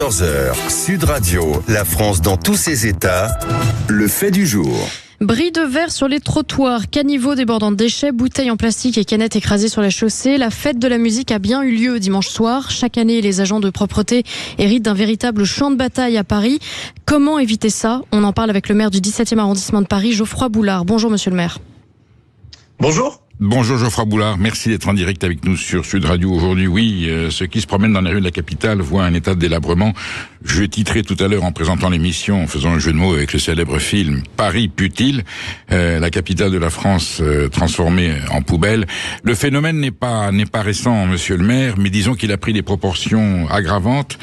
14h, Sud Radio, la France dans tous ses états, le fait du jour. Bris de verre sur les trottoirs, caniveaux débordant de déchets, bouteilles en plastique et canettes écrasées sur la chaussée. La fête de la musique a bien eu lieu dimanche soir. Chaque année, les agents de propreté héritent d'un véritable champ de bataille à Paris. Comment éviter ça ? On en parle avec le maire du 17e arrondissement de Paris, Geoffroy Boulard. Bonjour monsieur le maire. Bonjour. Bonjour Geoffroy Boulard, merci d'être en direct avec nous sur Sud Radio aujourd'hui. Oui, ceux qui se promènent dans les rues de la capitale voient un état de délabrement. Je titrais tout à l'heure en présentant l'émission, en faisant un jeu de mots avec le célèbre film Paris pue-t-il, la capitale de la France transformée en poubelle. Le phénomène n'est pas récent, monsieur le maire, mais disons qu'il a pris des proportions aggravantes.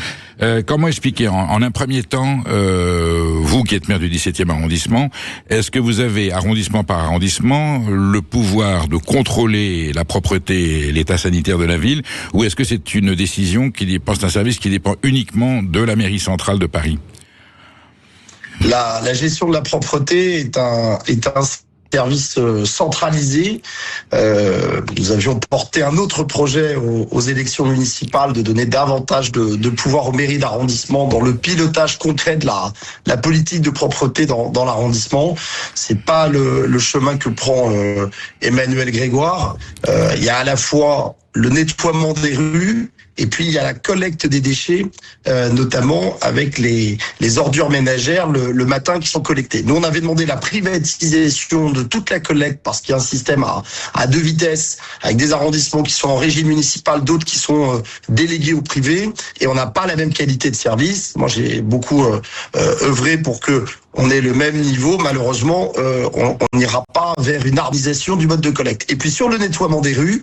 Comment expliquer en un premier temps, vous qui êtes maire du 17e arrondissement, est-ce que vous avez, arrondissement par arrondissement, le pouvoir de contrôler la propreté et l'état sanitaire de la ville, ou est-ce que c'est une décision qui dépend d'un service qui dépend uniquement de la mairie centrale de Paris ? La gestion de la propreté est un service centralisé. Nous avions porté un autre projet aux élections municipales de donner davantage de pouvoir aux mairies d'arrondissement dans le pilotage concret de la politique de propreté dans l'arrondissement. C'est pas le chemin que prend Emmanuel Grégoire. Il y a à la fois le nettoiement des rues, et puis il y a la collecte des déchets, notamment avec les ordures ménagères le matin qui sont collectées. Nous, on avait demandé la privatisation de toute la collecte parce qu'il y a un système à deux vitesses, avec des arrondissements qui sont en régie municipale, d'autres qui sont délégués au privé, et on n'a pas la même qualité de service. Moi, j'ai beaucoup œuvré pour que on ait le même niveau. Malheureusement, on n'ira pas vers une harmonisation du mode de collecte. Et puis sur le nettoiement des rues,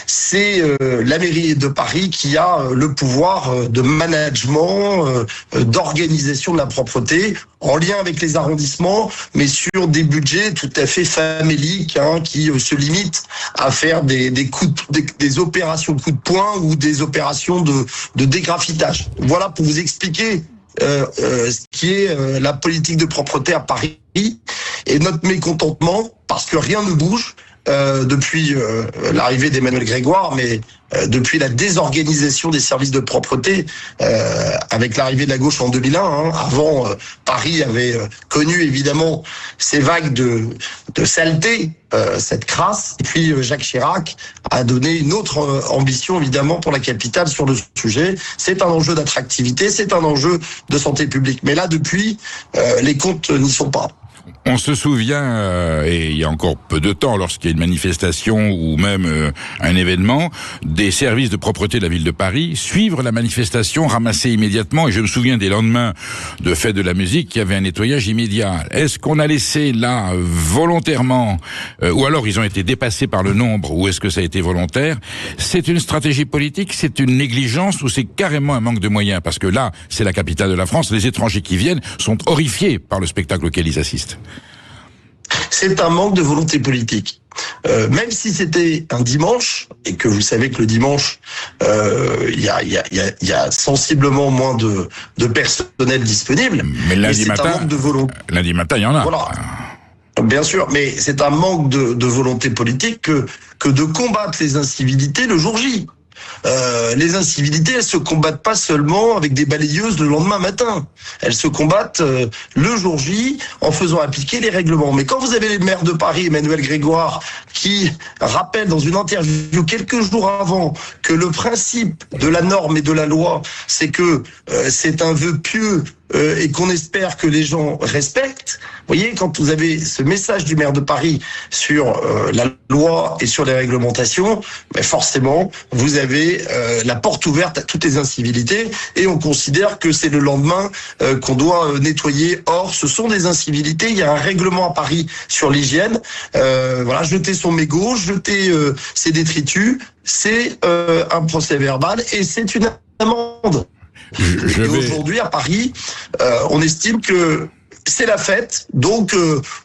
c'est la mairie de Paris qui a le pouvoir de management, d'organisation de la propreté, en lien avec les arrondissements, mais sur des budgets tout à fait faméliques, qui se limitent à faire des opérations de coup de poing ou des opérations de dégraffitage. Voilà pour vous expliquer ce qui est la politique de propreté à Paris et notre mécontentement, parce que rien ne bouge depuis l'arrivée d'Emmanuel Grégoire, mais depuis la désorganisation des services de propreté avec l'arrivée de la gauche en 2001. Avant, Paris avait connu évidemment ces vagues de saleté, cette crasse, et puis Jacques Chirac a donné une autre ambition évidemment pour la capitale sur le sujet. C'est un enjeu d'attractivité, c'est un enjeu de santé publique. Mais là, depuis, les comptes n'y sont pas. On se souvient, et il y a encore peu de temps, lorsqu'il y a une manifestation ou même un événement, des services de propreté de la ville de Paris suivre la manifestation, ramasser immédiatement, et je me souviens des lendemains de fête de la musique, qu'il y avait un nettoyage immédiat. Est-ce qu'on a laissé là volontairement, ou alors ils ont été dépassés par le nombre, ou est-ce que ça a été volontaire ? C'est une stratégie politique, c'est une négligence, ou c'est carrément un manque de moyens ? Parce que là, c'est la capitale de la France, les étrangers qui viennent sont horrifiés par le spectacle auquel ils assistent. C'est un manque de volonté politique. Même si c'était un dimanche, et que vous savez que le dimanche, il y a sensiblement moins de personnel disponible. Mais lundi matin, lundi matin, il y en a. Voilà. Bien sûr, mais c'est un manque de volonté politique que de combattre les incivilités le jour J. Les incivilités, elles se combattent pas seulement avec des balayeuses le lendemain matin. Elles se combattent le jour J en faisant appliquer les règlements. Mais quand vous avez le maire de Paris, Emmanuel Grégoire, qui rappelle dans une interview quelques jours avant que le principe de la norme et de la loi, c'est que c'est un vœu pieux et qu'on espère que les gens respectent. Vous voyez, quand vous avez ce message du maire de Paris sur la loi et sur les réglementations, ben forcément, vous avez la porte ouverte à toutes les incivilités, et on considère que c'est le lendemain qu'on doit nettoyer. Or, ce sont des incivilités. Il y a un règlement à Paris sur l'hygiène. Voilà, jeter son mégot, jeter ses détritus, c'est un procès verbal et c'est une amende. Aujourd'hui, à Paris, on estime que c'est la fête. Donc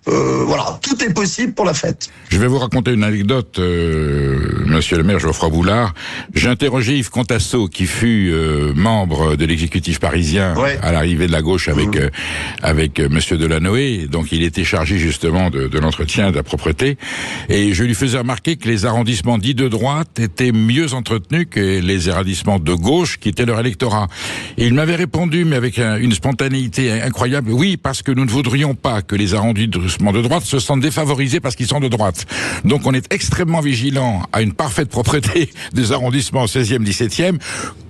voilà, tout est possible pour la fête. Je vais vous raconter une anecdote, monsieur le maire Geoffroy Boulard. J'ai interrogé Yves Contasso, qui fut membre de l'exécutif parisien à l'arrivée de la gauche avec monsieur Delanoë. Donc il était chargé justement de l'entretien de la propreté. Et je lui faisais remarquer que les arrondissements dits de droite étaient mieux entretenus que les arrondissements de gauche qui étaient leur électorat. Et il m'avait répondu, mais avec une spontanéité incroyable, oui, parce que nous ne voudrions pas que les arrondissements de droite se sentent défavorisés parce qu'ils sont de droite. Donc on est extrêmement vigilant à une parfaite propreté des arrondissements 16e, 17e.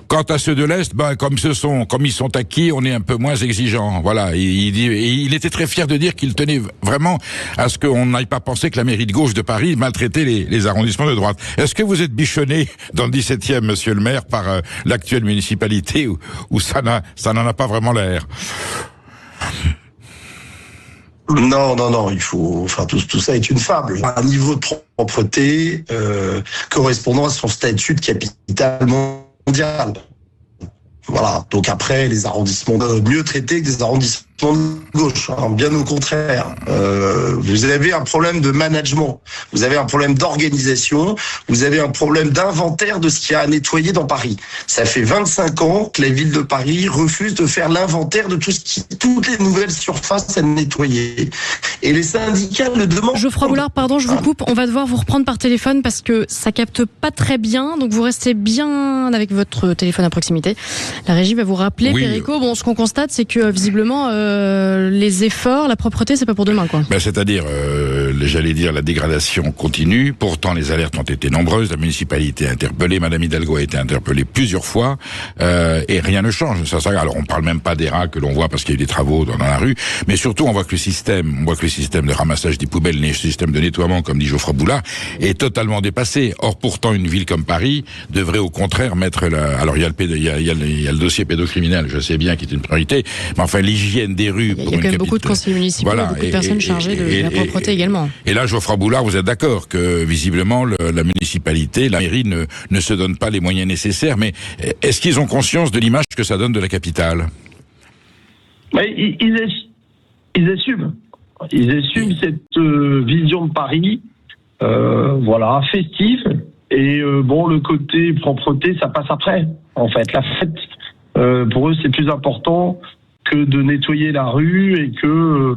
Quant à ceux de l'Est, comme ils sont acquis, on est un peu moins exigeant. Voilà. Il était très fier de dire qu'il tenait vraiment à ce qu'on n'aille pas penser que la mairie de gauche de Paris maltraitait les arrondissements de droite. Est-ce que vous êtes bichonné dans le 17e, monsieur le maire, par l'actuelle municipalité ou ça n'en a pas vraiment l'air? Non, il faut, tout ça est une fable. Un niveau de propreté correspondant à son statut de capitale mondiale. Voilà. Donc après, les arrondissements mieux traités que des arrondissements de gauche, bien au contraire. Vous avez un problème de management, vous avez un problème d'organisation, vous avez un problème d'inventaire de ce qu'il y a à nettoyer dans Paris. Ça fait 25 ans que la ville de Paris refuse de faire l'inventaire de toutes les nouvelles surfaces à nettoyer. Et les syndicats le demandent. Geoffroy Boulard, pardon, je vous coupe. On va devoir vous reprendre par téléphone parce que ça capte pas très bien. Donc vous restez bien avec votre téléphone à proximité. La régie va vous rappeler, oui. Perico. Bon, ce qu'on constate, c'est que visiblement, les efforts, la propreté, c'est pas pour demain, quoi. C'est-à-dire, j'allais dire, la dégradation continue. Pourtant, les alertes ont été nombreuses. La municipalité a interpellé, Madame Hidalgo a été interpellée plusieurs fois, et rien ne change. Alors, on parle même pas des rats que l'on voit parce qu'il y a eu des travaux dans la rue, mais surtout, on voit que le système de ramassage des poubelles, le système de nettoiement, comme dit Geoffroy Boulard, est totalement dépassé. Or, pourtant, une ville comme Paris devrait au contraire mettre alors, il y a le dossier pédocriminel, je sais bien, qui est une priorité, mais enfin, l'hygiène des rues. Il y a quand même beaucoup de conseillers municipaux, beaucoup de personnes chargées de la propreté également. Et là, Geoffroy Boulard, vous êtes d'accord que visiblement la municipalité, la mairie ne se donne pas les moyens nécessaires, mais est-ce qu'ils ont conscience de l'image que ça donne de la capitale? Ils assument. Ils assument cette vision de Paris, festive. Et le côté propreté, ça passe après. En fait, la fête, pour eux, c'est plus important que de nettoyer la rue et que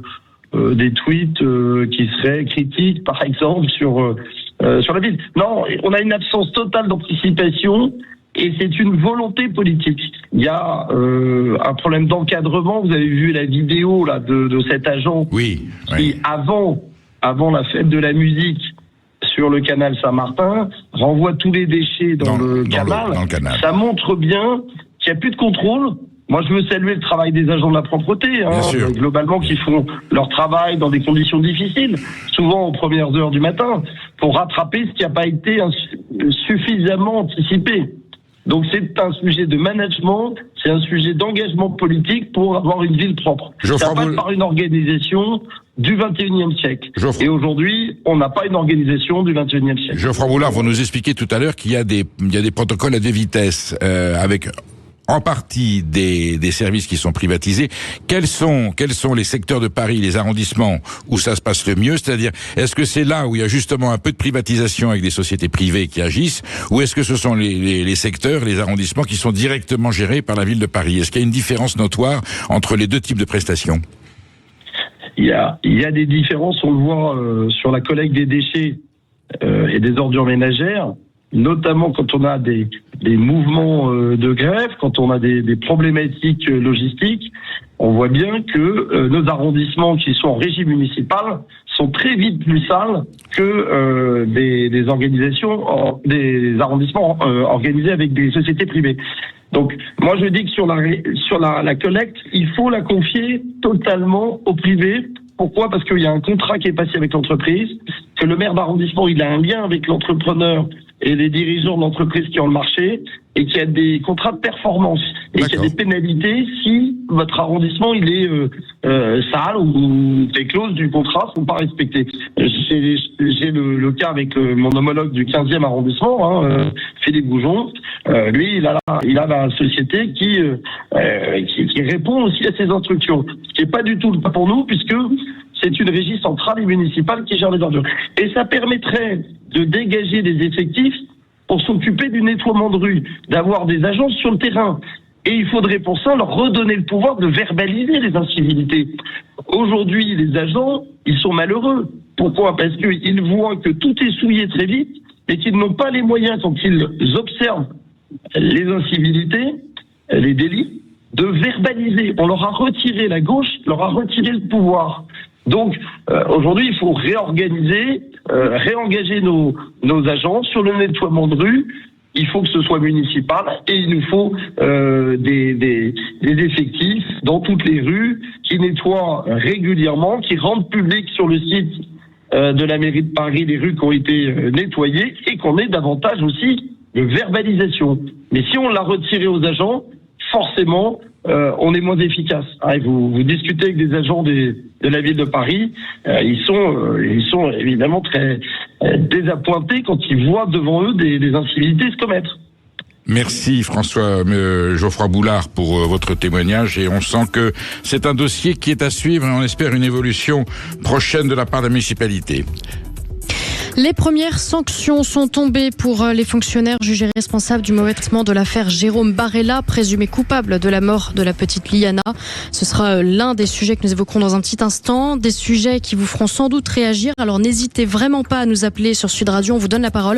des tweets qui seraient critiques, par exemple, sur la ville. Non, on a une absence totale d'anticipation et c'est une volonté politique. Il y a un problème d'encadrement. Vous avez vu la vidéo là de cet agent qui, avant la fête de la musique, sur le canal Saint-Martin, renvoie tous les déchets dans le canal. Ça montre bien qu'il n'y a plus de contrôle. Moi, je veux saluer le travail des agents de la propreté, globalement, qui font leur travail dans des conditions difficiles, souvent aux premières heures du matin, pour rattraper ce qui n'a pas été suffisamment anticipé. Donc, c'est un sujet de management, c'est un sujet d'engagement politique pour avoir une ville propre. Ça passe par une organisation du 21e siècle. Et aujourd'hui, on n'a pas une organisation du 21e siècle. Geoffroy Boulard, vous nous expliquez tout à l'heure qu'il y a des protocoles à deux vitesses, avec en partie des services qui sont privatisés. Quels sont les secteurs de Paris, les arrondissements où ça se passe le mieux? C'est-à-dire, est-ce que c'est là où il y a justement un peu de privatisation avec des sociétés privées qui agissent, ou est-ce que ce sont les secteurs, les arrondissements qui sont directement gérés par la ville de Paris? Est-ce qu'il y a une différence notoire entre les deux types de prestations? Il y a des différences, on le voit sur la collecte des déchets et des ordures ménagères, notamment quand on a des mouvements de grève, quand on a des problématiques logistiques. On voit bien que nos arrondissements qui sont en régie municipale sont très vite plus sales que des arrondissements organisés avec des sociétés privées. Donc, moi, je dis que sur la collecte, il faut la confier totalement au privé. Pourquoi? Parce qu'il y a un contrat qui est passé avec l'entreprise, que le maire d'arrondissement, il a un lien avec l'entrepreneur et les dirigeants de l'entreprise qui ont le marché, et qu'il y a des contrats de performance, et qu'il y a des pénalités si votre arrondissement, il est sales ou les clauses du contrat sont pas respectées. J'ai le cas avec mon homologue du 15e arrondissement, Philippe Goujon. Lui, il a la société qui répond aussi à ces instructions. Ce qui n'est pas du tout le cas pour nous, puisque c'est une régie centrale et municipale qui gère les ordures. Et ça permettrait de dégager des effectifs pour s'occuper du nettoiement de rue, d'avoir des agents sur le terrain. Et il faudrait pour ça leur redonner le pouvoir de verbaliser les incivilités. Aujourd'hui, les agents, ils sont malheureux. Pourquoi ? Parce qu'ils voient que tout est souillé très vite et qu'ils n'ont pas les moyens, quand ils observent les incivilités, les délits, de verbaliser. On leur a retiré la gauche, leur a retiré le pouvoir. Donc, aujourd'hui, il faut réorganiser, réengager nos agents sur le nettoiement de rue. Il faut que ce soit municipal et il nous faut des effectifs dans toutes les rues qui nettoient régulièrement, qui rendent public sur le site de la mairie de Paris les rues qui ont été nettoyées et qu'on ait davantage aussi de verbalisation. Mais si on l'a retiré aux agents, forcément, on est moins efficace. Vous discutez avec des agents de la ville de Paris, ils sont évidemment très désappointés quand ils voient devant eux des incivilités se commettre. Merci François Geoffroy Boulard pour votre témoignage, et on sent que c'est un dossier qui est à suivre et on espère une évolution prochaine de la part de la municipalité. Les premières sanctions sont tombées pour les fonctionnaires jugés responsables du mauvais traitement de l'affaire Jérôme Barella, présumé coupable de la mort de la petite Liana. Ce sera l'un des sujets que nous évoquerons dans un petit instant, des sujets qui vous feront sans doute réagir. Alors n'hésitez vraiment pas à nous appeler sur Sud Radio, on vous donne la parole.